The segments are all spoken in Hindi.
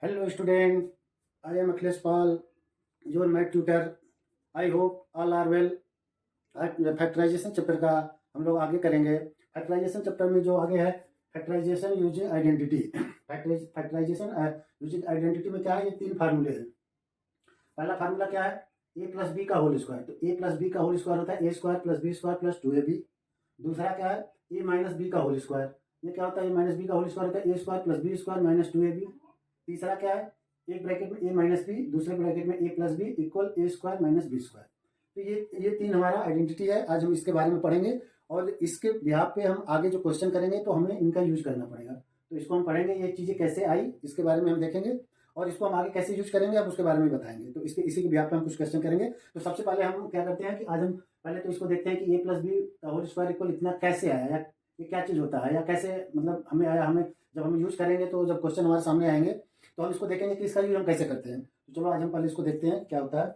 Hello student, I am Akhilesh Pal, your math tutor. I hope all are well. आज फैक्टराइजेशन चैप्टर का हम लोग आगे करेंगे। फैक्टराइजेशन चैप्टर में जो आगे है factorisation using identity. Factorisation using identity में क्या है, ये 3 फार्मूले हैं। पहला फार्मूला क्या है, ए प्लस बी का होल स्क्वायर। तो ए प्लस बी का होल स्क्वायर होता है ए square plus B square plus 2ab। दूसरा क्या है, ए माइनस बी का होल स्क्वायर। ये क्या होता है, ए माइनस बी का होल स्क्वायर होता है ए square plus B square minus 2ab। तीसरा क्या है, एक ब्रैकेट में ए माइनस बी, दूसरे ब्रैकेट में A plus B equal A square minus b square. तो ये 3 हमारा आइडेंटिटी है। आज हम इसके बारे में पढ़ेंगे और इसके बिहाफ पे हम आगे जो क्वेश्चन करेंगे तो हमें इनका यूज करना पड़ेगा। तो इसको हम पढ़ेंगे, ये चीज़ें कैसे आई इसके बारे में हम देखेंगे और इसको हम आगे कैसे यूज करेंगे आप उसके बारे में बताएंगे। तो इसी के बिहाफ पे हम कुछ क्वेश्चन करेंगे। तो सबसे पहले हम क्या करते हैं कि आज हम पहले तो इसको देखते हैं कि ए प्लस बी का होल स्क्वायर इक्वल इतना कैसे आया, या ये क्या चीज़ होता है, या कैसे मतलब हमें आया। हमें जब हम यूज करेंगे तो जब क्वेश्चन हमारे सामने आएंगे तो हम इसको देखेंगे कि इसका यूज हम कैसे करते हैं। तो चलो आज हम पहले इसको देखते हैं क्या होता है।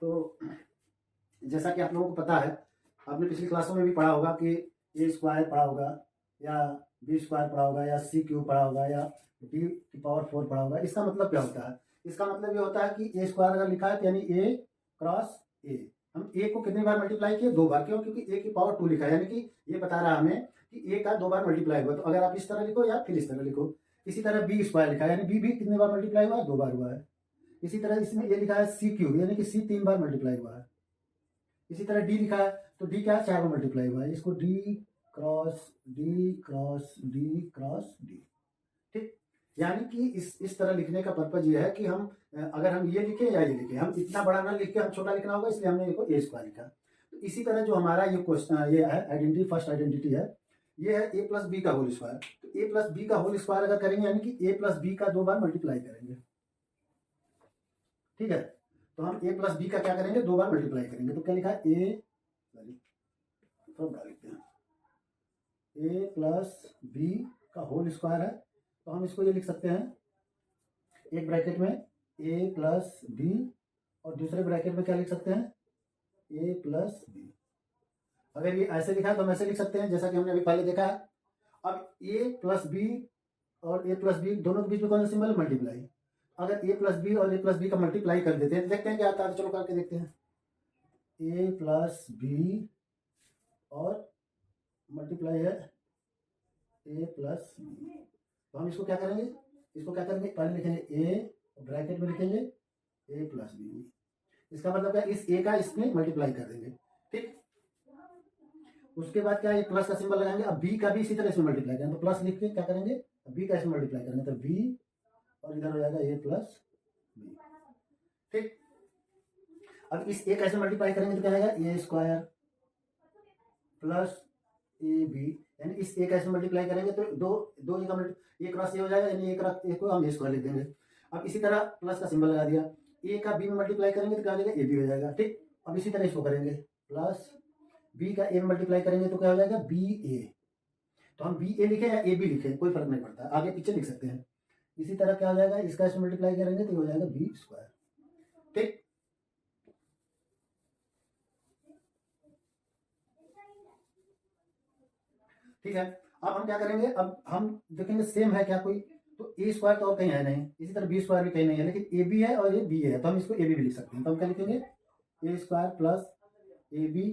तो जैसा कि आप लोगों को पता है, आपने पिछली क्लासों में भी पढ़ा होगा कि ए स्क्वायर पढ़ा होगा या बी स्क्वायर पढ़ा होगा या सी क्यूब पढ़ा होगा या डी की पावर 4 पढ़ा होगा। इसका मतलब क्या होता है, इसका मतलब ये होता है कि ए स्क्वायर अगर लिखा है तो यानी ए क्रॉस ए। हम ए को कितनी बार मल्टीप्लाई किए, 2 बार। क्यों? क्योंकि ए की पावर 2 लिखा है, यानी कि ये बता रहा है हमें कि ए का 2 बार मल्टीप्लाई हुआ। तो अगर आप इस तरह लिखो या फिर इस तरह लिखो। इसी तरह बी स्क्वायर लिखा है, यानी बी भी कितने बार मल्टीप्लाई हुआ है, 2 बार हुआ है। इसी तरह इसमें ये लिखा है सी क्यूब, यानी कि सी 3 बार मल्टीप्लाई हुआ है। इसी तरह डी लिखा है तो डी क्या है, 4 बार मल्टीप्लाई हुआ है। इसको D cross D cross D cross D. ठीक, यानी कि इस तरह लिखने का पर्पज ये है कि हम अगर हम ये लिखें या ये लिखें, हम इतना बड़ा ना लिख के हम छोटा लिखना होगा, इसलिए हमने इसको ए स्क्वायर लिखा। तो इसी तरह जो हमारा ये क्वेश्चन ये है आइडेंटिटी, फर्स्ट आइडेंटिटी है, ये है ए प्लस बी का होल स्क्वायर। तो ए प्लस बी का होल स्क्वायर अगर करेंगे यानी कि ए प्लस बी का 2 बार मल्टीप्लाई करेंगे। ठीक है, तो हम ए प्लस बी का क्या करेंगे, 2 बार मल्टीप्लाई करेंगे। तो क्या लिखा है, ए लिखते हैं ए प्लस बी का होल स्क्वायर है। तो हम इसको ये लिख सकते हैं, एक ब्रैकेट में ए प्लस बी और दूसरे ब्रैकेट में क्या लिख सकते हैं, ए प्लस बी। अगर ये ऐसे लिखा है तो हम ऐसे लिख सकते हैं जैसा कि हमने अभी पहले देखा है। अब ए प्लस बी और ए प्लस बी दोनों के बीच में कौन सा सिंबल, मल्टीप्लाई। अगर ए प्लस बी और ए प्लस बी का मल्टीप्लाई कर देते हैं तो देखते हैं क्या आता है। चलो करके देखते हैं, ए प्लस बी और मल्टीप्लाई है ए प्लस बी। तो हम इसको क्या करेंगे, इसको क्या करेंगे, पहले लिखेंगे ए, ब्रैकेट में लिखेंगे ए प्लस बी। इसका मतलब क्या, इस ए का इसमें मल्टीप्लाई कर देंगे। ठीक, उसके बाद क्या, ये प्लस का सिंबल लगाएंगे। अब बी का भी इसी तरह इसमें मल्टीप्लाई करेंगे, तो प्लस लिख के क्या करेंगे, बी का इसमें मल्टीप्लाई करेंगे तो बी और इधर हो जाएगा ए प्लस बी। ठीक, अब इस ए का इसमें मल्टीप्लाई करेंगे तो क्या आएगा, ए स्क्वायर प्लस ए बी, यानी इस ए का इसमें मल्टीप्लाई करेंगे तो दो दो ए का ए क्रॉस ए हो जाएगा, यानी ए क्रॉस ए को हम ए स्क्वायर लिख देंगे। अब इसी तरह प्लस का सिंबल लगा दिया, ए का बी में मल्टीप्लाई करेंगे तो क्या हो जाएगा, ए बी हो जाएगा। ठीक, अब इसी तरह इसको करेंगे, प्लस बी का ए में मल्टीप्लाई करेंगे तो क्या हो जाएगा, बी ए। तो हम बी ए लिखे या ए बी लिखे कोई फर्क नहीं पड़ता, आगे पीछे लिख सकते हैं। इसी तरह क्या हो जाएगा, इसका इसमें मल्टीप्लाई करेंगे तो हो जाएगा बी स्क्वायर। ठीक, ठीक है। अब हम क्या करेंगे, अब हम देखेंगे सेम है क्या कोई, तो ए स्क्वायर तो और कहीं है नहीं, इसी तरह बी स्क्वायर भी कहीं नहीं है, लेकिन ए बी है और ये बी है तो हम इसको ए बी भी लिख सकते हैं। तो हम क्या लिखेंगे, A square plus A B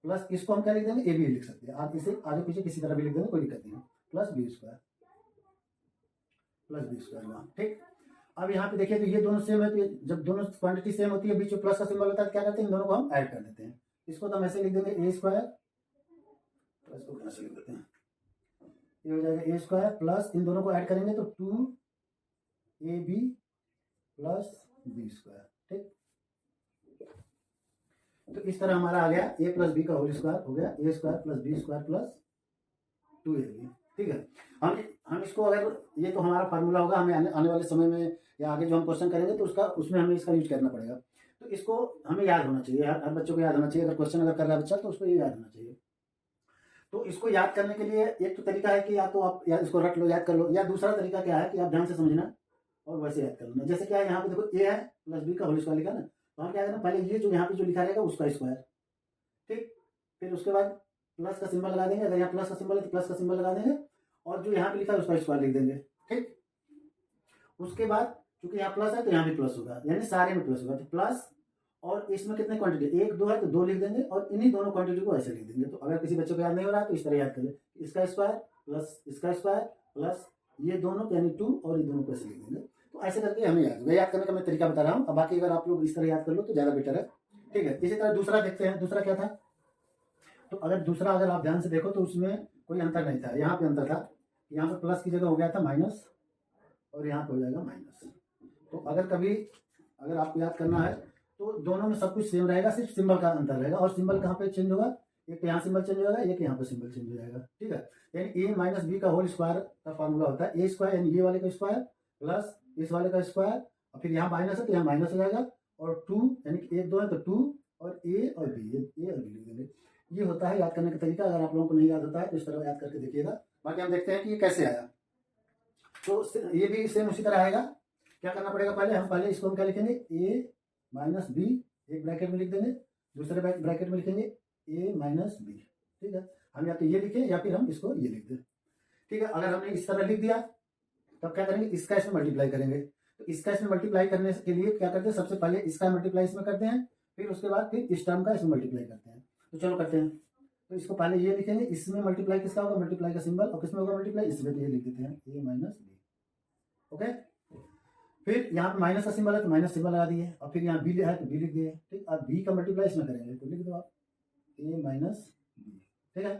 plus इसको हम क्या लिख देंगे, ए बी लिख सकते हैं। आप इसे आगे पीछे किसी तरह भी लिख देंगे, कोई दिक्कत नहीं है, plus B square plus B square. ठीक, अब यहाँ पे देखिए तो ये दोनों सेम है, तो जब दोनों क्वांटिटी सेम होती है, बीच में प्लस का सिंबल होता है, क्या करते हैं, इन दोनों को हम ऐड कर देते हैं। इसको तो हम ऐसे लिख देंगे ए स्क्वायर, प्लस को ऐसे लिख देते हैं, ये हो जाएगा ए स्क्वायर प्लस इन दोनों को ऐड करेंगे तो 2ab प्लस बी स्क्वायर। ठीक, तो इस तरह हमारा आ गया ए प्लस बी का होल स्क्वायर हो गया A square plus B square plus 2ab। ठीक है, हम इसको अगर, ये तो हमारा फार्मूला होगा, हमें आने वाले समय में या आगे जो हम क्वेश्चन करेंगे तो उसमें हमें इसका यूज करना पड़ेगा। तो इसको हमें याद होना चाहिए, हर बच्चों को याद होना चाहिए। अगर क्वेश्चन अगर कर रहा है बच्चा तो उसको ये याद होना चाहिए। तो इसको याद करने के लिए एक तो तरीका है कि या तो आप या इसको रट लो, याद कर लो, या दूसरा तरीका क्या है कि आप ध्यान से समझना और वैसे याद कर लेना। जैसे क्या है, यहाँ पे देखो ए है प्लस बी का होल स्क्वायर लिखा ना, तो हम क्या करना, पहले ये जो यहाँ पे जो लिखा रहेगा उसका स्क्वायर। ठीक, फिर उसके बाद प्लस का सिंबल लगा देंगे, अगर यहाँ प्लस का सिंबल है तो प्लस का सिंबल लगा देंगे, और जो यहाँ पे लिखा है उसका स्क्वायर लिख देंगे। ठीक, उसके बाद चूंकि यहाँ प्लस है तो यहाँ भी प्लस होगा, यानी सारे में प्लस होगा, तो प्लस, और इसमें कितने क्वांटिटी, 1 2 है तो 2 लिख देंगे, और इन्हीं दोनों क्वांटिटी को ऐसे लिख देंगे। तो अगर किसी बच्चे को याद नहीं हो रहा है तो इस तरह याद कर ले, इसका स्क्वायर प्लस इसका स्क्वायर प्लस ये दोनों यानी 2, और ये दोनों को ऐसे लिख देंगे। तो ऐसे करके हमें याद करने का मैं तरीका बता रहा हूँ। अब बाकी अगर आप लोग इस तरह याद कर लो तो ज़्यादा बेटर है। ठीक है, इसी तरह दूसरा देखते हैं, दूसरा क्या था। तो अगर आप ध्यान से देखो तो उसमें कोई अंतर नहीं था, यहाँ पे अंतर था, यहाँ पे प्लस की जगह हो गया था माइनस, और यहाँ पे हो जाएगा माइनस। तो अगर आपको याद करना है तो दोनों में सब कुछ सेम रहेगा, सिर्फ सिंबल का अंतर रहेगा, और सिंबल कहाँ पे चेंज होगा, एक यहाँ सिंबल चेंज हो जाएगा, एक यहाँ पे सिंबल चेंज हो जाएगा। ठीक है, यानी ए माइनस बी का होल स्क्वायर का फॉर्मूला होता है ए स्क्वायर, यानी ये वाले का स्क्वायर प्लस इस वाले का स्क्वायर, और फिर यहाँ माइनस है तो यहाँ माइनस हो जाएगा, और 2 यानी कि 1 2 है तो 2, और ए और बी लिख देंगे। ये होता है याद करने का तरीका। अगर आप लोगों को नहीं याद होता है तो इस तरह याद करके देखिएगा। बाकी हम देखते हैं कि ये कैसे आया। तो ये भी सेम उसी तरह आएगा। क्या करना पड़ेगा, पहले इसको हम क्या लिखेंगे, ए माइनस बी, एक ब्रैकेट में लिख देंगे, दूसरे ब्रैकेट में लिखेंगे ए माइनस बी। ठीक है, हम या तो ये लिखें या फिर हम इसको ये लिख दें। ठीक है, अगर हमने इस तरह लिख दिया तब क्या करेंगे, इसका इसमें मल्टीप्लाई करेंगे। तो इसका इसमें मल्टीप्लाई करने के लिए क्या करते हैं, सबसे पहले इसका मल्टीप्लाई इसमें करते हैं, फिर उसके बाद फिर इस टर्म का इसमें मल्टीप्लाई करते हैं। तो चलो करते हैं। तो इसको पहले ये लिखेंगे, इसमें मल्टीप्लाई किसका होगा, मल्टीप्लाई का सिंबल, और किसमें होगा मल्टीप्लाई, इसमें, तो ये लिख देते हैं ए माइनस बी। ओके, फिर यहाँ पे माइनस का सिंबल है तो माइनस सिंबल लगा दिए, और फिर यहाँ बी है तो बी लिख दिए। ठीक, अब बी का मल्टीप्लाई इसमें करेंगे तो लिख दो आप ए माइनस बी। ठीक है,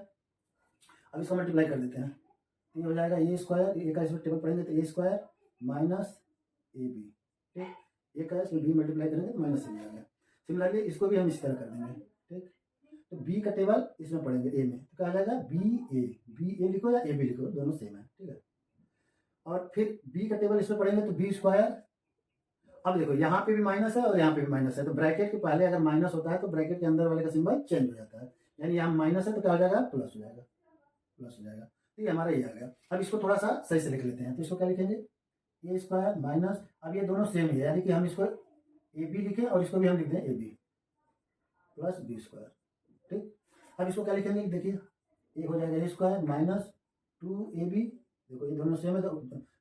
अब इसको मल्टीप्लाई कर देते हैं, तो ये हो जाएगा ए स्क्वायर, ए का इसमें टेबल पढ़ेंगे तो A square minus a B. ठीक, ए का इसमें बी मल्टीप्लाई करेंगे तो माइनस ए आ गया। सिमिलरली इसको भी हम इस तरह कर देंगे। ठीक, तो बी का टेबल इसमें पढ़ेंगे ए में, तो क्या आ जाएगा बी ए लिखो या ए बी लिखो, दोनों सेम है। ठीक है, और फिर बी का टेबल इसमें पढ़ेंगे तो बी स्क्वायर। अब देखो यहाँ पे भी माइनस है और यहाँ पे भी माइनस है, तो ब्रैकेट के पहले अगर माइनस होता है तो ब्रैकेट के अंदर वाले का सिंबल चेंज हो जाता है, यानी यहाँ माइनस है तो क्या हो जाएगा, प्लस हो जाएगा, प्लस हो जाएगा। तो ये हमारा ये आ गया। अब इसको थोड़ा सा सही से लिख लेते हैं, तो इसको क्या लिखेंगे, ए स्क्वायर माइनस, अब ये दोनों सेम है, यानी कि हम इसको ए बी लिखें और इसको भी हम लिख दें a B plus B square. ठीक, अब इसको क्या लिखेंगे, देखिए ये हो जाएगा ए स्क्वायर माइनस 2ab, देखो ये दोनों सेम है तो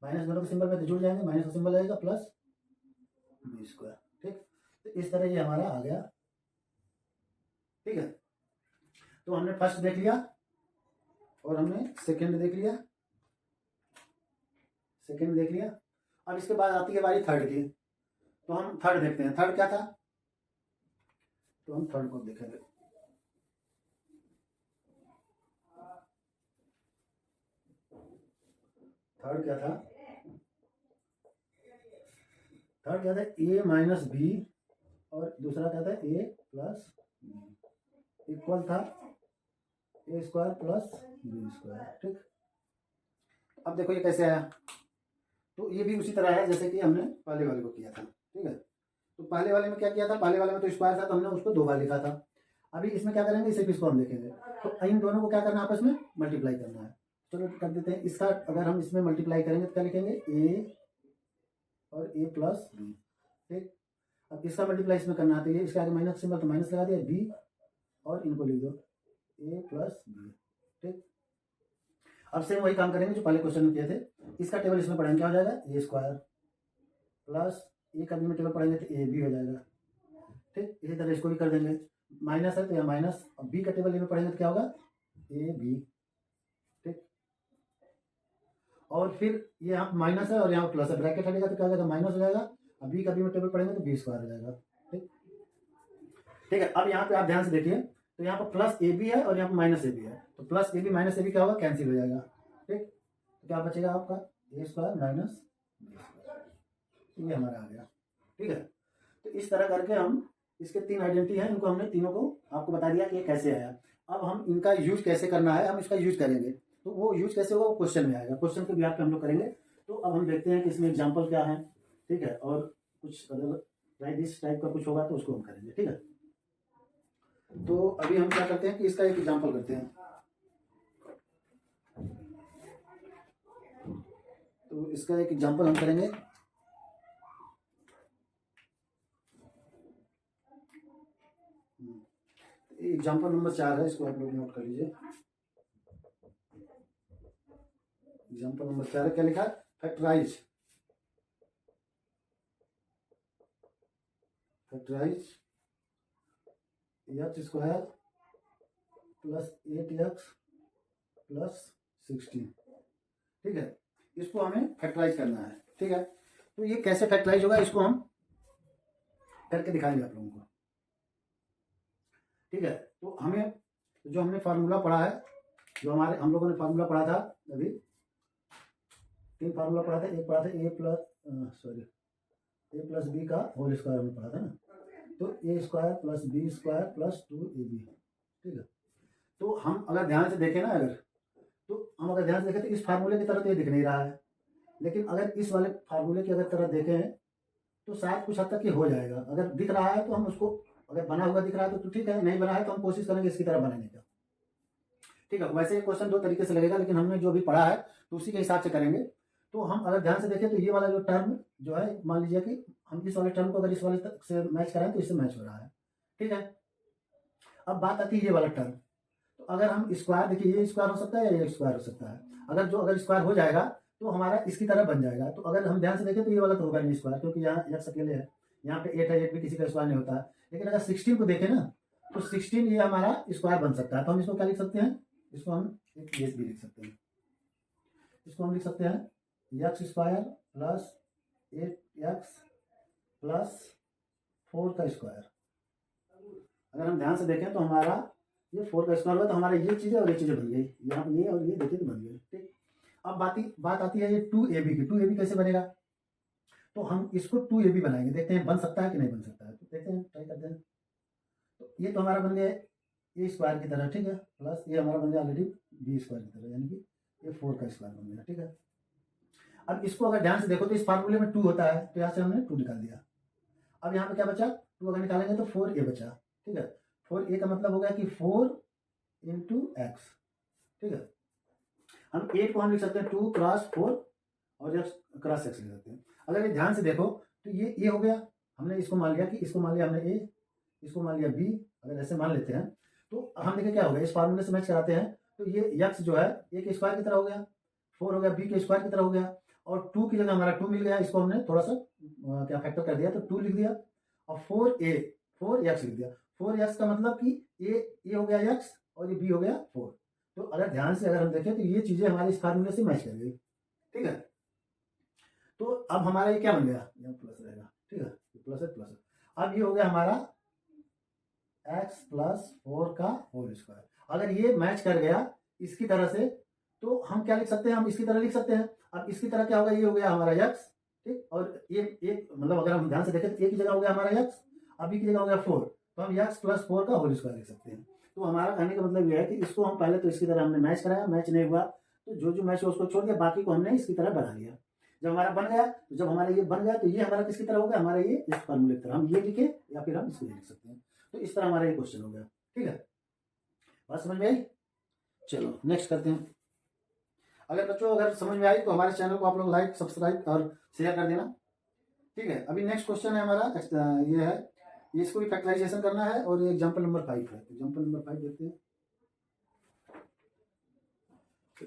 माइनस दोनों के सिंबल में तो जुड़ जाएंगे, माइनस का सिंबल आएगा प्लस बी स्क्वायर। ठीक, तो इस तरह ये हमारा आ गया। ठीक है, तो हमने फर्स्ट देख लिया और हमने सेकंड देख लिया, अब इसके बाद आती है बारी थर्ड की। तो हम थर्ड देखते हैं, थर्ड क्या था, तो हम थर्ड को देखेंगे। थर्ड क्या था, ए माइनस बी, और दूसरा क्या था ए प्लस बी, इक्वल था a square plus B square. ठीक, अब देखो ये कैसे आया, तो ये भी उसी तरह है जैसे कि हमने पहले वाले को किया था। ठीक है, तो पहले वाले में क्या किया था, पहले वाले में तो स्क्वायर था तो हमने उसको 2 बार लिखा था। अभी इसमें क्या करेंगे, सिर्फ इसको हम देखेंगे, तो इन दोनों को क्या करना है, आपस में मल्टीप्लाई करना है। चलो कर देते हैं, इसका अगर हम इसमें मल्टीप्लाई करेंगे तो क्या लिखेंगे, ए और ए प्लस बी। ठीक, अब इसका मल्टीप्लाई इसमें करना है तो ये इसके आगे माइनस सिंबल तो माइनस लगा दिया, बी और इनको लिख दो ए प्लस बी। ठीक, अब सेम वही काम करेंगे जो पहले क्वेश्चन में किए थे, इसका टेबल इसमें पढ़ेंगे, क्या हो जाएगा ए स्क्वायर प्लस ए का बी में टेबल पढ़ेंगे तो ए बी हो जाएगा। ठीक, इसी तरह इसको भी कर देंगे, माइनस है तो यहाँ माइनस, और बी का टेबल में पढ़ेंगे तो क्या होगा ए बी। ठीक, और फिर ये यहाँ माइनस है और यहाँ प्लस है, ब्रैकेट हटेगा तो क्या हो जाएगा, माइनस हो जाएगा, अब बी का बी में टेबल पढ़ेंगे तो बी स्क्वायर हो जाएगा। ठीक, ठीक है, अब यहाँ पे आप ध्यान से देखिए, तो यहाँ पर प्लस ए बी है और यहाँ पर माइनस ए बी है, तो plus A b minus a b क्या होगा, कैंसिल हो जाएगा। ठीक, तो क्या बचेगा आपका ए स्क्वायर माइनस बी स्क्वायर, ये हमारा आ गया। ठीक है, तो इस तरह करके हम इसके 3 आइडेंटिटी हैं, इनको हमने तीनों को आपको बता दिया कि ये कैसे आया। अब हम इनका यूज कैसे करना है, हम इसका यूज करेंगे, तो वो यूज कैसे होगा वो क्वेश्चन में आएगा, क्वेश्चन के बिहार पे हम लोग करेंगे। तो अब हम देखते हैं कि इसमें एग्जाम्पल क्या है। ठीक है, और कुछ अगर इस टाइप का कुछ होगा तो उसको हम करेंगे। ठीक है, तो अभी हम क्या करते हैं कि इसका एक एग्जाम्पल करते हैं। तो इसका एक एग्जाम्पल हम करेंगे। एग्जाम्पल नंबर 4 है, इसको आप लोग नोट कर लीजिए। एग्जाम्पल नंबर 4 है, क्या लिखा है? Factorise x square plus 8x plus 16। ठीक है, इसको हमें फैक्टराइज करना है। ठीक है, तो ये कैसे फैक्टराइज होगा, इसको हम करके दिखाएंगे आप लोगों को। ठीक है, तो हमें जो हमने फार्मूला पढ़ा है, जो हमारे हम लोगों ने फार्मूला पढ़ा था अभी, 3 फार्मूला पढ़ा था। एक पढ़ा था ए प्लस बी का होल स्क्वायर हमने पढ़ा था ना, तो A square plus B square plus 2ab। ठीक है, तो हम अगर ध्यान से देखें ना, अगर ध्यान से देखें तो इस फार्मूले की तरह तो ये दिख नहीं रहा है, लेकिन अगर इस वाले फार्मूले की अगर तरह देखें तो शायद कुछ हद तक ये हो जाएगा। अगर दिख रहा है तो हम उसको, अगर बना हुआ दिख रहा है तो ठीक है, नहीं बना है तो हम कोशिश करेंगे इसकी तरह बनाने का। ठीक है, वैसे क्वेश्चन 2 तरीके से लगेगा, लेकिन हमने जो भी पढ़ा है तो उसी के हिसाब से करेंगे। तो हम अगर ध्यान से देखें तो ये वाला जो टर्म जो है, मान लीजिए कि हम इस वाले टर्म को अगर इस वाले से मैच कराएं तो इससे मैच हो रहा है। ठीक है, अब बात आती है ये वाला टर्म, तो अगर हम स्क्वायर, देखिए ये स्क्वायर हो सकता है या ये स्क्वायर हो सकता है। अगर स्क्वायर हो जाएगा तो हमारा इसकी तरह बन जाएगा। तो अगर हम ध्यान से देखें तो ये वाला तो होगा नहीं स्क्वायर, क्योंकि यहाँ x अकेले है, यहाँ पे 8 है, 8 भी किसी का स्क्वायर नहीं होता है। लेकिन अगर 16 को देखें ना, तो 16 ये हमारा स्क्वायर बन सकता है। तो हम इसको क्या लिख सकते हैं, इसको हम एक भी लिख सकते हैं। इसको हम लिख सकते हैं x square plus 8x plus 4 का स्क्वायर। अगर हम ध्यान से देखें तो हमारा ये 4 का स्क्वायर हुआ, तो हमारा ये चीज़ें और ये चीज़ें बन गई, यहाँ पे ये और ये देखिए तो बन गई। ठीक, अब बात आती है ये 2ab की। 2ab कैसे बनेगा, तो हम इसको 2ab बनाएंगे, देखते हैं बन सकता है कि नहीं बन सकता है। तो देखते हैं, ट्राई करते हैं। तो ये तो हमारा बन गया ए स्क्वायर की तरह, ठीक है, प्लस ये हमारा बन गया ऑलरेडी बी स्क्वायर की तरह, यानी कि ये 4 का स्क्वायर बन गया। ठीक है, अब इसको अगर ध्यान से देखो तो इस फार्मूले में 2 होता है, तो यहाँ से हमने 2 निकाल दिया। अब यहाँ पे क्या बचा, 2 अगर निकालेंगे तो 4a बचा। ठीक है, 4a का मतलब हो गया कि 4 इंटू एक्स। ठीक है, हम 8 को हम लिख सकते हैं 2 क्रॉस 4 और x क्रॉस x लिख सकते हैं। अगर ये ध्यान से देखो तो ये हो गया, हमने इसको मान लिया कि इसको मान लिया हमने a, इसको मान लिया b। अगर ऐसे मान लेते हैं तो हम देखें क्या होगा, इस फार्मूले से मैच कराते हैं तो ये x जो है a के स्क्वायर की तरह हो गया, 4 हो गया b के स्क्वायर की तरह हो गया, और 2 की जगह हमारा 2 मिल गया, इसको हमने थोड़ा सा क्या फैक्टर कर दिया, तो 2 लिख दिया, और 4x लिख दिया। 4x का मतलब कि a हो गया x और ये b हो गया 4। तो अगर ध्यान से अगर हम देखें तो ये चीजें हमारे इस फार्मूले से मैच कर गई। ठीक है, तो अब हमारा ये क्या बन गया, यहाँ प्लस रहेगा। ठीक है, प्लस है प्लस है। अब ये हो गया हमारा x प्लस 4 का होल स्क्वायर। अगर ये मैच कर गया इसकी तरह से तो हम क्या लिख सकते हैं, हम इसकी तरह लिख सकते हैं। अब इसकी तरह क्या होगा, ये हो गया हमारा x। ठीक, और ये एक मतलब अगर हम ध्यान से देखें तो a की जगह हो गया हमारा x, अब b की जगह हो गया 4, तो हम x प्लस 4 का होल स्क्वायर लिख सकते हैं। तो हमारा कहने का मतलब यह है कि इसको हम पहले तो इसकी तरह हमने मैच कराया, मैच नहीं हुआ तो जो मैच हुआ उसको छोड़ दिया, बाकी को हमने इसकी तरह बना लिया। जब हमारा बन गया, तो जब हमारा ये बन गया तो ये हमारा किसकी तरह हो गया, हमारा ये इस फार्मूले की तरह, हम ये लिखे या फिर हम इसको लिख सकते हैं। तो इस तरह हमारा ये क्वेश्चन हो गया। ठीक है, बात समझ में आई? चलो नेक्स्ट करते हैं। अगर बच्चों अगर समझ में आई तो हमारे चैनल को आप लोग लाइक सब्सक्राइब और शेयर कर देना। ठीक है, अभी नेक्स्ट क्वेश्चन है हमारा, ये है, इसको भी फैक्टराइजेशन करना है और ये एग्जाम्पल नंबर 5 है। एग्जाम्पल नंबर 5 देखते हैं।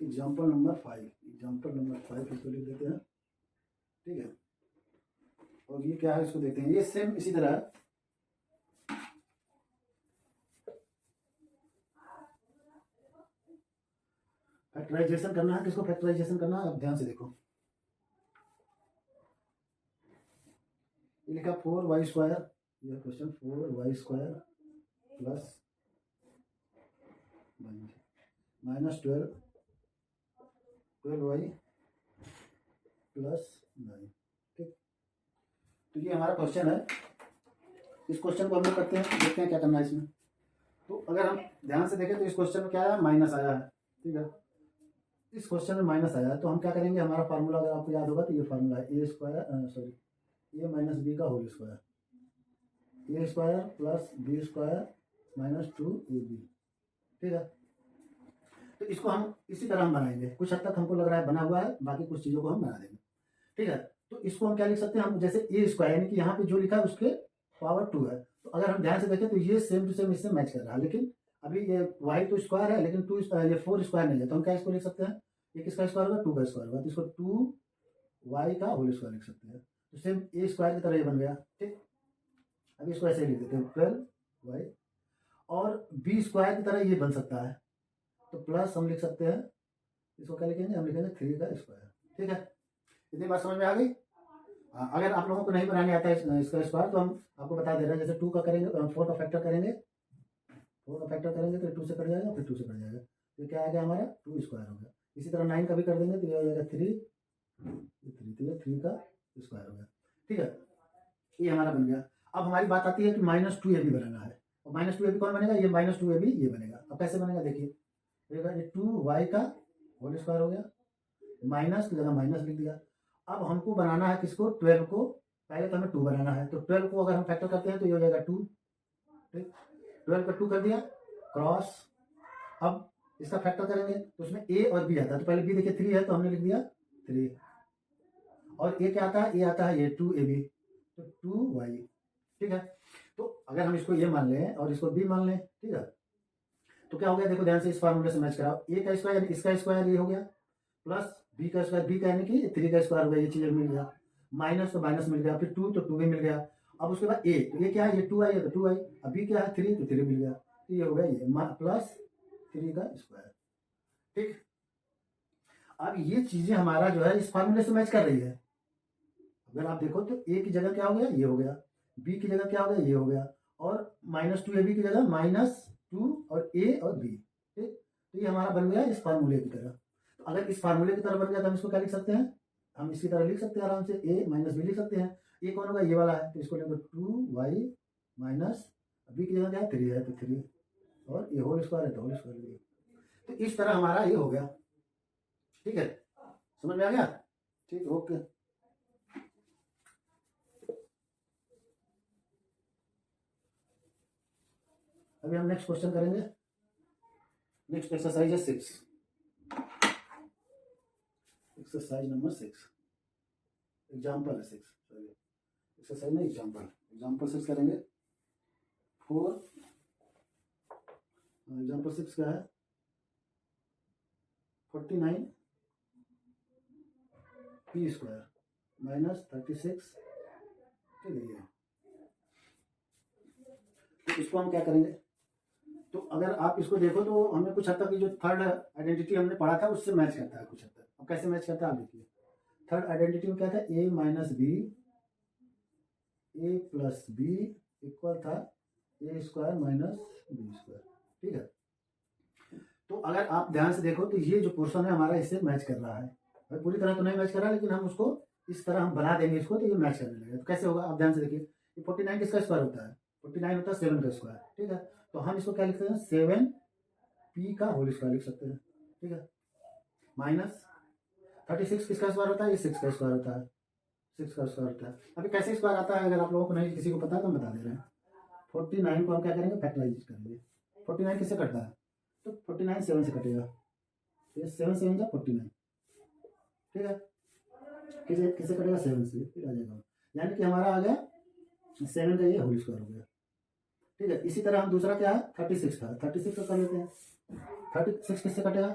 एग्जाम्पल नंबर 5 इसको लिख देते हैं। ठीक है, और ये क्या है इसको देखते हैं। ये सेम इसी तरह है। फैक्टराइजेशन करना है, किसको फैक्टराइजेशन करना है, अब ध्यान से देखो। ये लिखा 4y स्क्वायर, ये question 4y square plus minus 12y plus 9। ठीक, तो ये हमारा क्वेश्चन है। इस क्वेश्चन को हम लोग करते हैं, देखते हैं क्या करना है इसमें। तो अगर हम ध्यान से देखें तो इस क्वेश्चन में क्या आया, माइनस आया है। ठीक है, इस क्वेश्चन में माइनस आया है, तो हम क्या करेंगे, हमारा फार्मूला अगर आपको याद होगा तो ये फार्मूला है a माइनस बी का whole square, A square plus B square minus 2ab। ठीक है, तो इसको हम इसी तरह हम बनाएंगे। कुछ हद तक हमको लग रहा है बना हुआ है, बाकी कुछ चीज़ों को हम बना देंगे। ठीक है, तो इसको हम क्या लिख सकते हैं, हम जैसे ए स्क्वायर यानी कि यहाँ पे जो लिखा है उसके पावर 2 है। तो अगर हम ध्यान से देखें तो ये सेम टू सेम इससे मैच कर रहा है, लेकिन अभी ये y तो स्क्वायर है, लेकिन 2 ये 4 स्क्वायर नहीं है, तो हम क्या इसको लिख सकते हैं, ये किसका स्क्वायर होगा, 2 का स्क्वायर होगा, तो इसको 2y का होल स्क्वायर लिख सकते हैं। तो सेम a स्क्वायर की तरह ये बन गया। ठीक, अभी इसको ऐसे ही लिख देते हैं 12y, और b स्क्वायर की तरह ये बन सकता है, तो प्लस हम लिख सकते हैं, इसको क्या लिखेंगे, हम लिखेंगे 3 का स्क्वायर। ठीक है, इतनी बात समझ में आ गई। अगर आप लोगों को नहीं बनाने आता है इसका स्क्वायर, तो हम आपको बता दे रहे हैं, जैसे 2 का करेंगे, 4 का फैक्टर करेंगे, 4 का फैक्टर करेंगे तो 2 से कट जाएगा, फिर 2 से कट जाएगा, तो क्या आ गया हमारा 2 स्क्वायर हो गया। इसी तरह 9 का भी कर देंगे तो ये हो जाएगा 3, तो ये 3 का स्क्वायर हो गया। ठीक है, ये हमारा बन गया। अब हमारी बात आती है कि -2ab बनाना है, और -2ab कौन बनेगा, ये -2ab ये बनेगा। अब कैसे बनेगा देखिए, ये 2y का होल स्क्वायर हो गया, माइनस की जगह माइनस लिख दिया। अब हमको बनाना है किसको, 12 को, पहले तो हमें 2 बनाना है, तो 12 को अगर हम फैक्टर करते हैं तो ये हो जाएगा 2। ठीक, 12 का 2 कर दिया क्रॉस। अब इसका फैक्टर करेंगे तो उसमें a और b आता है, तो पहले b देखिए 3 है तो हमने लिख दिया 3, और a क्या आता है, a आता है ये 2ab, तो 2y। ठीक है, तो अगर हम इसको ये मान लें और इसको b मान लें, ठीक है, तो क्या हो गया, देखो ध्यान से इस फार्मूले से मैच कराओ, a का स्क्वायर यानी इसका स्क्वायर ये हो गया, प्लस b का स्क्वायर, b का यानी कि 3 का स्क्वायर हो गया, ये चीज मिल गया, माइनस तो माइनस मिल गया, फिर 2 तो 2 भी मिल गया। अब उसके बाद a, तो ये क्या है, ये 2i है तो 2i, अब b क्या है 3, तो 3 मिल गया, तो ये हो गया ये प्लस 3 का स्क्वायर। ठीक, अब ये चीजें हमारा जो है इस फार्मूले से मैच कर रही है। अगर आप देखो तो a की जगह क्या हो गया, ये हो गया, b की जगह क्या हो गया, ये हो गया, और -2ab की जगह -2 और a और b। ठीक, तो ये हमारा बन गया इस फार्मूले की तरह। तो अगर इस फार्मूले की तरह बन गया तो हम इसको क्या लिख सकते हैं, हम इसकी तरह लिख सकते हैं आराम से, a माइनस बी लिख सकते हैं। ये कौन होगा, ये वाला है, तो इसको लिखो 2y माइनस b की जगह क्या है 3 है तो 3, और ये होल स्क्वायर है तो होल स्क्वायर। तो इस तरह हमारा ये हो गया। ठीक है, समझ में आ गया। ठीक, ओके। अभी हम नेक्स्ट क्वेश्चन करेंगे। नेक्स्ट एक्सरसाइज है 6, एक्सरसाइज नंबर 6, एग्जाम्पल है 6, सॉरी एक्सरसाइज में एग्जाम्पल 6 करेंगे। 4 एग्जाम्पल 6 क्या है, 49 p स्क्वायर माइनस 36। ठीक है, ये तो इसको हम क्या करेंगे, तो अगर आप इसको देखो तो हमने कुछ हद तक जो थर्ड आइडेंटिटी हमने पढ़ा था उससे मैच करता है कुछ हद तक। अब कैसे मैच करता है आप देखिए, थर्ड आइडेंटिटी में क्या था, a minus b, a plus B equal था a square minus b square. ठीक है, तो अगर आप ध्यान से देखो तो ये जो पोर्शन है हमारा इससे मैच कर रहा है, भाई पूरी तरह तो नहीं मैच कर रहा है, लेकिन हम उसको इस तरह हम बना देंगे इसको तो ये मैच करने लगेगा। तो कैसे होगा, आप ध्यान से देखिए, ये 49 किसका स्क्वायर होता है, 49 होता है 7 का स्क्वायर। ठीक है, तो हम इसको क्या लिखते हैं, 7p का होल स्क्वायर लिख सकते हैं। ठीक है, माइनस 36 किसका स्क्वायर होता है, ये 6 का स्क्वायर होता है, 6 का स्क्वायर होता है। अभी कैसे स्क्वायर आता है, अगर आप लोगों को नहीं किसी को पता है तो हम बता दे रहे हैं। 49 को हम क्या करेंगे, फैक्टराइज करेंगे। 49 किससे कटता है, तो 49 7 से कटेगा, तो ये 7 7 जा 49। ठीक है, किससे कटेगा, 7 से, फिर आ जाएगा, यानी कि हमारा आ गया 7 का ये होल स्क्वायर हो गया। ठीक है, इसी तरह हम दूसरा क्या है, 36 था, 36 का कर लेते हैं। 36 किससे कटेगा,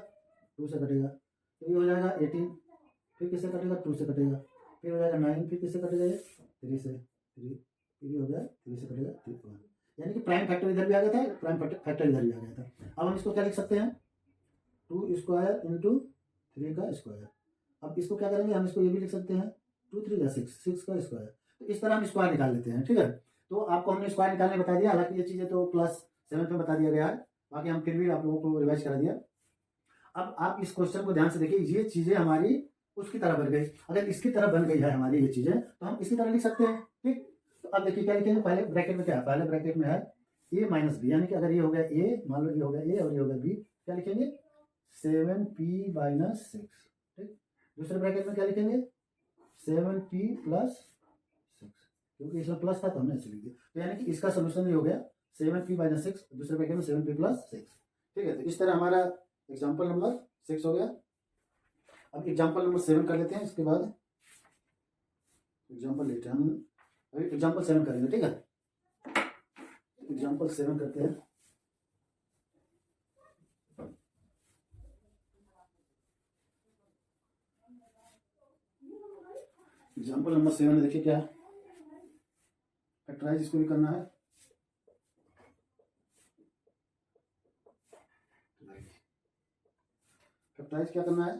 2 से कटेगा, तो ये हो जाएगा 18, फिर किससे कटेगा, 2 से कटेगा, फिर हो जाएगा 9, फिर किससे कटेगा, 3 से, 3, फिर ये हो गया 3 से कटेगा 3, यानी कि प्राइम फैक्टर इधर भी आ गया था, प्राइम फैक्टर इधर भी आ गया था। अब हम इसको क्या लिख सकते हैं, 2 स्क्वायर इंटू 3 का स्क्वायर। अब इसको क्या करेंगे, हम इसको ये भी लिख सकते हैं 2 3 या 6, 6 का स्क्वायर। तो इस तरह हम स्क्वायर निकाल लेते हैं। ठीक है, तो आपको हमने स्क्वायर निकालने बता दिया, हालांकि ये चीज़ें तो क्लास 7 में बता दिया गया है, बाकी हम फिर भी आप लोगों को रिवाइज करा दिया। अब आप इस क्वेश्चन को ध्यान से देखिए, ये चीज़ें हमारी उसकी तरह बन गई, अगर इसकी तरह बन गई है हमारी ये चीज़ें तो हम इसी तरह लिख सकते हैं। ठीक, तो अब देखिए क्या लिखेंगे, पहले ब्रैकेट में क्या है, पहले ब्रैकेट में है a माइनस बी, यानी कि अगर ये हो गया a, मान लो ये हो गया a और ये हो गया b, क्या लिखेंगे 7p माइनस 6। ठीक, दूसरे ब्रैकेट में क्या लिखेंगे 7p प्लस 6, क्योंकि इसमें प्लस था तो हमने ऐसे लिख दिया, तो यानी कि इसका सोल्यूशन ये हो गया 7p माइनस 6, दूसरे ब्रैकेट में 7p प्लस 6। ठीक है, तो इस तरह हमारा एग्जाम्पल नंबर 6 हो गया। अब एग्जाम्पल नंबर 7 कर लेते हैं, इसके बाद एग्जाम्पल 8 हम अभी एग्जाम्पल 7 करेंगे। ठीक है, एग्जाम्पल 7 करते हैं। एग्जाम्पल नंबर 7 देखिए क्या है, फैक्टराइज इसको भी करना है। फैक्टराइज क्या करना है,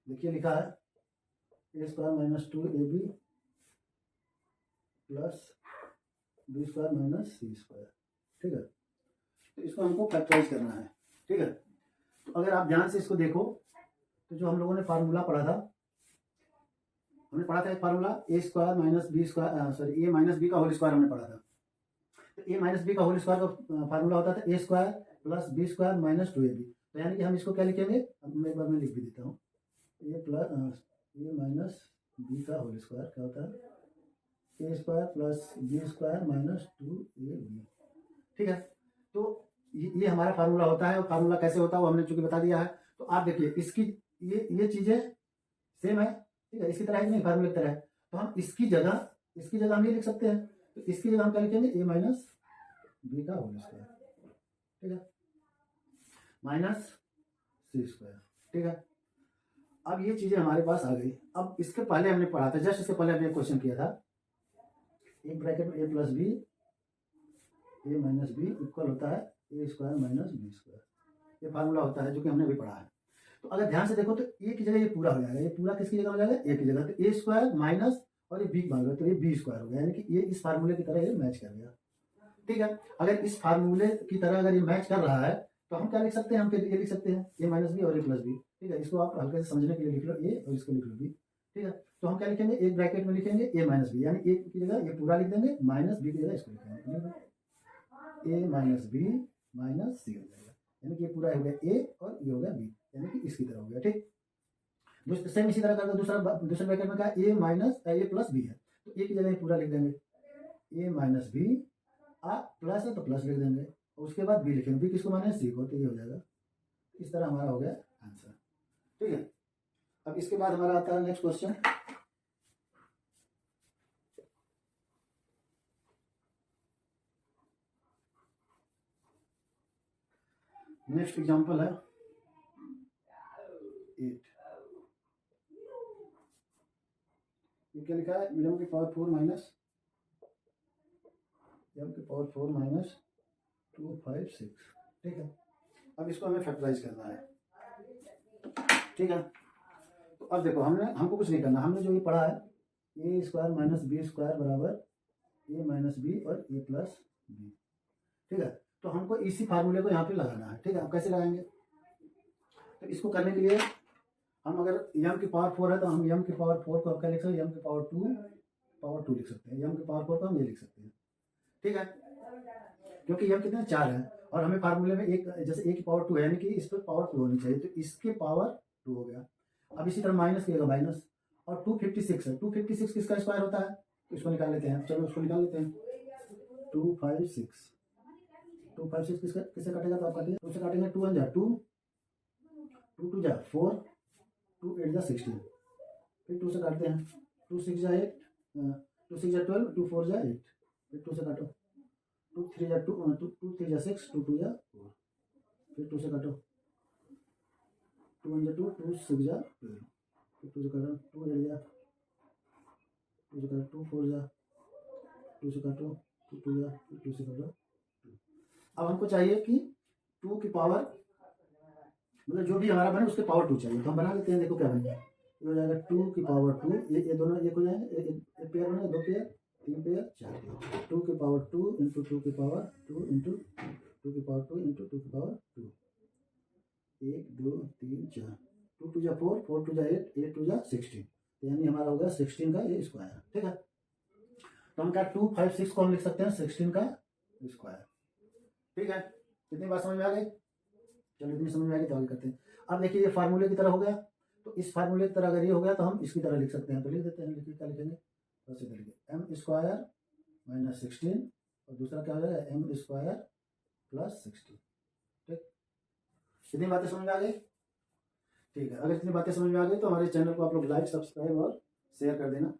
देखिए लिखा है ए square minus 2ab plus B square minus c square. ठीक है, तो इसको हमको फैक्टराइज करना है। ठीक है, तो अगर आप ध्यान से इसको देखो तो जो हम लोगों ने फार्मूला पढ़ा था, हमने पढ़ा था एक formula a square minus b square, sorry a minus B का होल स्क्वायर हमने पढ़ा था। तो ए माइनस बी का होल स्क्वायर का फार्मूला होता था a square plus B square minus 2ab। तो यानी कि हम इसको क्या लिखेंगे, अब मैं एक बार में लिख भी देता हूँ, a plus a minus B का होल स्क्वायर क्या होता है ए square plus B square minus 2ab। ठीक है, तो ये हमारा फार्मूला होता है, और फार्मूला कैसे होता है वो हमने चूंकि बता दिया है। तो आप देखिए इसकी ये चीजें सेम है। ठीक है, इसकी तरह है नहीं, फार्मूले की तरह है। तो हम इसकी जगह हम ये लिख सकते हैं। तो इसकी जगह हम क्या लिखेंगे, ए माइनस बी का होल स्क्वायर। ठीक है, माइनस सी स्क्वायर। ठीक है, अब ये चीजें हमारे पास आ गई। अब इसके पहले हमने पढ़ा था, जस्ट इससे पहले हमने क्वेश्चन किया था, एक ब्रैकेट में A plus B A minus B equal होता है ए स्क्वायर माइनस बी स्क्वायर। ये फार्मूला होता है जो कि हमने अभी पढ़ा है। तो अगर ध्यान से देखो तो ए की जगह ये पूरा हो जाएगा, ये पूरा किसकी जगह हो जाएगा, ए की जगह। तो ए स्क्वायर माइनस और ये बी मान लो, तो ये बी स्क्वायर हो गया, यानी कि ये इस फार्मूले की तरह ये मैच कर गया। ठीक है, अगर इस फार्मूले की तरह अगर ये मैच कर रहा है तो हम क्या लिख सकते हैं, हम फिर ये लिख सकते हैं ए माइनस बी और ए प्लस बी। ठीक है, इसको आप हल्के से समझने के लिए लिख लो ए और इसको लिख लो बी। ठीक है, तो हम क्या लिखेंगे, एक ब्रैकेट में लिखेंगे ए माइनस बी, यानी ए की जगह ये पूरा लिख देंगे, माइनस बी की जगह इसको लिखेंगे, ए माइनस बी माइनस सी हो जाएगा, यानी कि ये पूरा हो गया ए और ये हो गया बी, यानी कि इसकी तरह हो गया। ठीक, सेम इसी तरह कर दो दूसरे ब्रैकेट में क्या, ए माइनस ए प्लस बी है, तो ए की जगह पूरा लिख देंगे, ए माइनस बी प्लस है तो प्लस लिख देंगे, और उसके बाद बी लिखेंगे, बी किसको माने सी को, तो ये हो जाएगा। इस तरह हमारा हो गया आंसर। ठीक है, अब इसके बाद हमारा आता है नेक्स्ट क्वेश्चन। नेक्स्ट एग्जांपल है 8। ये क्या लिखा है, m की पावर 4 माइनस m की पावर 4 माइनस 256। ठीक है, अब इसको हमें फैक्टराइज करना है। ठीक है, तो अब देखो हमको कुछ नहीं करना, हमने जो ये पढ़ा है ए स्क्वायर माइनस बी स्क्वायर बराबर ए माइनस बी और ए प्लस बी। ठीक है, तो हमको इसी फार्मूले को यहाँ पे लगाना है। ठीक है, अब कैसे लगाएंगे, तो इसको करने के लिए हम अगर m की पावर 4 है तो हम m की पावर 4 को क्या लिख सकते हैं, m की पावर 2 लिख सकते हैं, m की पावर 4 को हम ये लिख सकते हैं। ठीक है, क्योंकि m कितने 4 है और हमें फार्मूले में एक जैसे a की पावर 2 है, यानी कि इस पर पावर 2 होनी चाहिए, तो इसके पावर 2 हो गया। अब इसी तरह माइनस किएगा माइनस, और 256 है, 256 किसका स्क्वायर होता है, तो इसको निकाल लेते हैं। चलो उसको निकाल लेते हैं, 256 किससे काटेगा, तो आप काटिए, 2 से काटेंगे, 2 1 जा 2, 2 2 जा 4, 2 8 जा 16, फिर 2 से काटते हैं, 2 6 जा 8, 2 6 जा 12, 2 4 जा 8, फिर 2 से काटो, 2 3 जा 2, 2 3 जा 6, 2 2 जा 4, फिर 2 से काटो, 2 1 जा 2, 2 6 जा 12, फिर 2 से काटो, 2 8 जा 2 से काटो, 2 4 जा 2 से काटो, 2 2 जा, फिर 2 से काटो 2। अब हमको चाहिए कि 2 की पावर मतलब जो भी हमारा बने उसके पावर 2 चाहिए, तो हम बना लेते हैं। देखो क्या बनेगा, ये हो जाएगा 2 की पावर 2, ये दोनों एक हो जाएंगे, एक पेयर बनेगा, 2 पेयर 3 पेयर 4 पेयर, 2 की पावर 2 इंटू 2 की पावर 2 इंटू 2 की पावर 2 इंटू 2 की पावर 2, 1 2 3 4, 2 2 जा 4, 4 2 जा 8, 8 2 जा 16, यानी हमारा हो गया 16 का ये स्क्वायर। ठीक है, तो हम क्या 256 को हम लिख सकते हैं 16 का स्क्वायर। ठीक है, कितनी बात समझ में आ गई, चलो इतनी समझ में आ गई तो आगे करते हैं। अब देखिए ये फार्मूले की तरह हो गया, तो इस फार्मूले की तरह अगर ये हो गया तो हम इसकी तरह लिख सकते हैं, तो लिख देते हैं, लिखिए क्या लिखेंगे, बस इधर लिखिए m स्क्वायर माइनस 16 और दूसरा क्या हो जाएगा m स्क्वायर प्लस 16। ठीक, इतनी बातें समझ में आ गई। ठीक है, अगर इतनी बातें समझ में आ गई तो हमारे चैनल को आप लोग लाइक सब्सक्राइब और शेयर कर देना।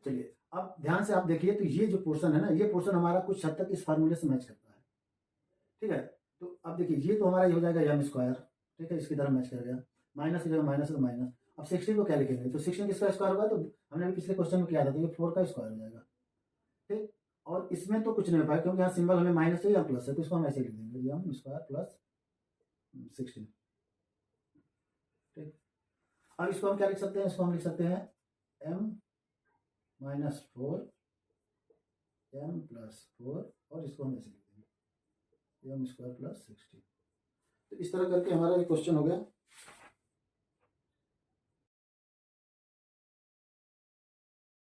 चलिए अब ध्यान से आप देखिए, तो ये जो पोर्शन है ना, ये पोर्शन हमारा कुछ हद तक इस फार्मूले से मैच करता है, ठीक है। तो अब देखिए, ये तो हमारा ये हो जाएगा एम स्क्वायर, ठीक है, इसकी तरह मैच कर गया, माइनस की जगह माइनस तो माइनस। अब 16 को क्या लिखेंगे, तो 16 किसका स्क्वायर होगा, तो हमने अभी पिछले क्वेश्चन में किया था, तो ये 4 का स्क्वायर हो जाएगा, ठीक। और इसमें तो कुछ नहीं हो पाएगा, क्योंकि यहाँ सिंबल हमें माइनस है या प्लस है, तो इसको हम ऐसे लिख देंगे, एम स्क्वायर प्लस 16, ठीक। अब इसको हम क्या लिख सकते हैं, इसको हम लिख सकते हैं एम माइनस 4 एम प्लस 4, और इसको हम ऐसे लिख देंगे एम स्क्वायर प्लस 16। तो इस तरह करके हमारा ये क्वेश्चन हो गया।